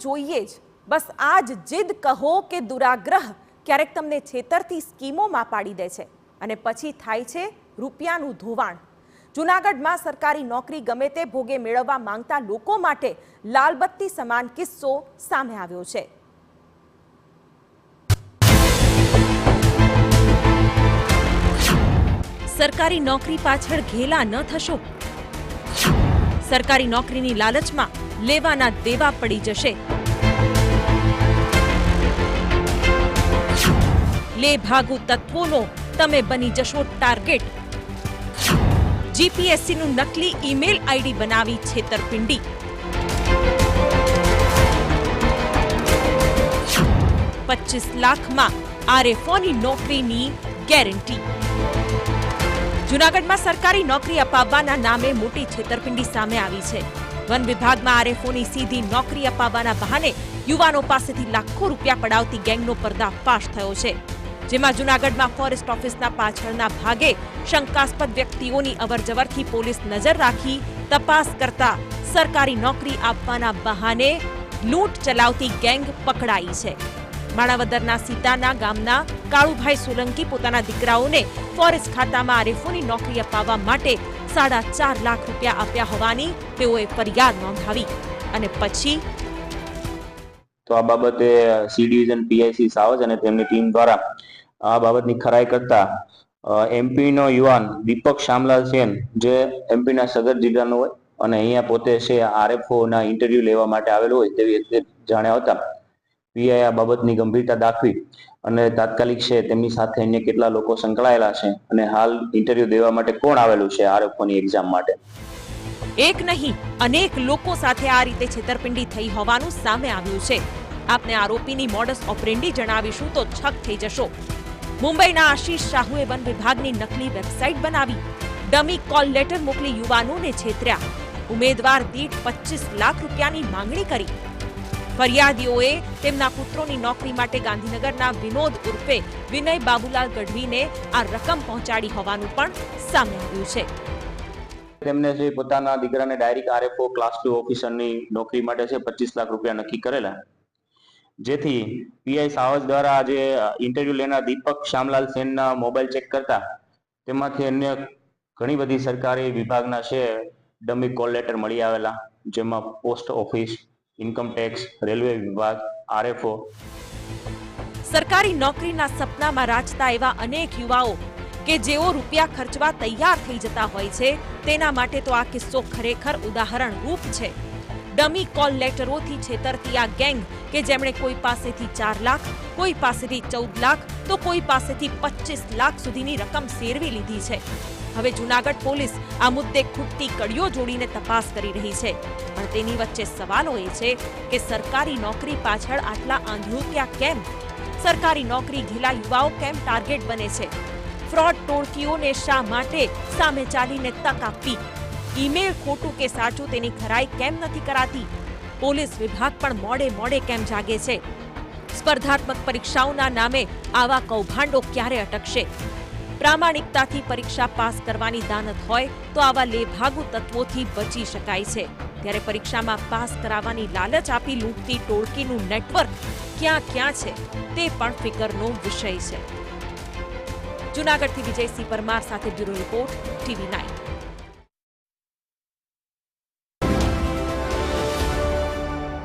જોઈએ જ. બસ આ જ જીદ કહો કે દુરાગ્રહ ક્યારેક તમને છેતરતી સ્કીમોમાં પાડી દે છે અને પછી થાય છે રૂપિયાનું ધોવાણ. જૂનાગઢમાં સરકારી નોકરી ગમે તે ભોગે મેળવવા માંગતા લોકો માટે લાલબત્તી સમાન કિસ્સો સામે આવ્યો છે. સરકારી નોકરી પાછળ ઘેલા ન થશો. સરકારી નોકરીની લાલચમાં લેવાના દેવા પડી જશે. લેભાગુ તત્વોનો તમે બની જશો ટાર્ગેટ. જીપીએસસીનું નકલી ઈમેલ આઈડી બનાવી છેતરપિંડી. ₹25 લાખમાં આરએફઓની નોકરીની ગેરંટી. જૂનાગઢમાં સરકારી નોકરી અપાવવાના નામે મોટી છેતરપિંડી સામે આવી છે. વન વિભાગમાં આરએફઓની સીધી નોકરી અપાવવાના બહાને યુવાનો પાસેથી લાખો રૂપિયા પડાવતી ગેંગનો પર્દાફાશ થયો છે. જેમાં જૂનાગઢમાં ફોરેસ્ટ ઓફિસના પાછળના ભાગે શંકાસ્પદ વ્યક્તિઓની અવરજવરથી પોલીસ નજર રાખી તપાસ કરતા સરકારી નોકરી આપવાના બહાને લૂંટ ચલાવતી ગેંગ પકડાઈ છે. માણાવદરના સીતાના ગામના કાળુભાઈ સોલંકી પોતાના દીકરાઓને ફોરેસ્ટ ખાતામાં આરએફઓની નોકરી અપાવવા માટે 4.5 લાખ રૂપિયા આપ્યા હોવાની તેઓએ ફરિયાદ નોંધાવી અને પછી તો આ બાબતે સી ડિવિઝન પીઆઈસી સાવજ અને તેમની ટીમ દ્વારા આ બાબતની ખરાઈ કરતા એમપીનો યુવાન દીપક શામલાલ સેન જે એમપીના સદર જિલ્લાનો હોય અને અહીંયા પોતે છે આરએફઓના ઇન્ટરવ્યુ લેવા માટે આવેલો હોય તેવી જાણ્યા હતા. પીઆઈ આ બાબતની ગંભીરતા દાખવી અને તાત્કાલિક છે તેમની સાથે અન્ય કેટલા લોકો સંકળાયેલા છે અને હાલ ઇન્ટરવ્યુ દેવા માટે કોણ આવેલું છે આરએફઓની એક્ઝામ માટે. એક નહીં અનેક લોકો સાથે આ રીતે છેતરપિંડી થઈ હોવાનું સામે આવ્યું છે. આપને આરોપીની મોડસ ઓપરેન્ડી જણાવીશું તો છક થઈ જશો. મુંબઈના આશીષ શાહુએ વન વિભાગની નકલી વેબસાઇટ બનાવી ડમી કોલ લેટર મોકલી યુવાનોને છેતર્યા. ઉમેદવાર દીઠ 25 લાખ રૂપિયાની માંગણી કરી. ફરિયાદીઓએ તેમના પુત્રોની નોકરી માટે ગાંધીનગરના વિનોદ ઉર્ફે વિનય બાબુલાલ ગઢવીને આ રકમ પહોંચાડી હોવાનું પણ સામે આવ્યું છે. તેમને જે પોતાના દીકરાને ડાયરેક્ટ આરએફઓ ક્લાસ 2 ઓફિસરની નોકરી માટે છે 25 લાખ રૂપિયા નક્કી કરેલા. જેથી પીઆઈ સાવજ દ્વારા આજે ઇન્ટરવ્યુ લેનાર દીપક શામલાલ સેનના મોબાઈલ ચેક કરતા તેમાંથી અન્ય ઘણી બધી સરકારી વિભાગના છે ડમી કોલ લેટર મળી આવેલા, જેમાં post office, income tax, railway વિભાગ, આરએફઓ. સરકારી નોકરીના સપનામાં રાચતા એવા અનેક યુવાઓ કે જેઓ રૂપિયા ખર્ચવા તૈયાર થઈ જતા હોય છે તેના માટે તો આ કિસ્સો ખરેખર ઉદાહરણ રૂપ છે. ડમી કોલ લેટરોથી છેતરતી આ ગેંગ કે જેમણે કોઈ પાસેથી 4 લાખ, કોઈ પાસેથી 14 લાખ તો કોઈ પાસેથી 25 લાખ સુધીની રકમ સેરવી લીધી છે. હવે જૂનાગઢ પોલીસ આ મુદ્દે ખૂટતી કડીઓ જોડીને તપાસ કરી રહી છે. પણ તેની વચ્ચે સવાલો એ છે કે સરકારી નોકરી પાછળ આટલા આંધળુતિયા કેમ? સરકારી નોકરી ઘેલા યુવાઓ કેમ ટાર્ગેટ બને છે? ફ્રોડ ટોળકીઓને શા માટે સામે ચાલીને તક આપવી? ઈમેલ ખોટું કે સાચું તેની ખરાઈ કેમ નથી કરાતી? પોલીસ વિભાગ પણ મોડે કેમ જાગે છે? સ્પર્ધાત્મક પરીક્ષાઓના નામે આવા કૌભાંડો ક્યારે અટકશે? પ્રામાણિકતાથી પરીક્ષા પાસ કરવાની દાનત હોય તો આવા લેભાગુ તત્વોથી બચી શકાય છે. ત્યારે પરીક્ષામાં પાસ કરાવવાની લાલચ આપી લૂંટતી ટોળકીનું નેટવર્ક ક્યાં છે તે પણ ફિકરનો વિષય છે. જૂનાગઢથી વિજયસિંહ પરમાર સાથે બ્યુરો રિપોર્ટ TV9.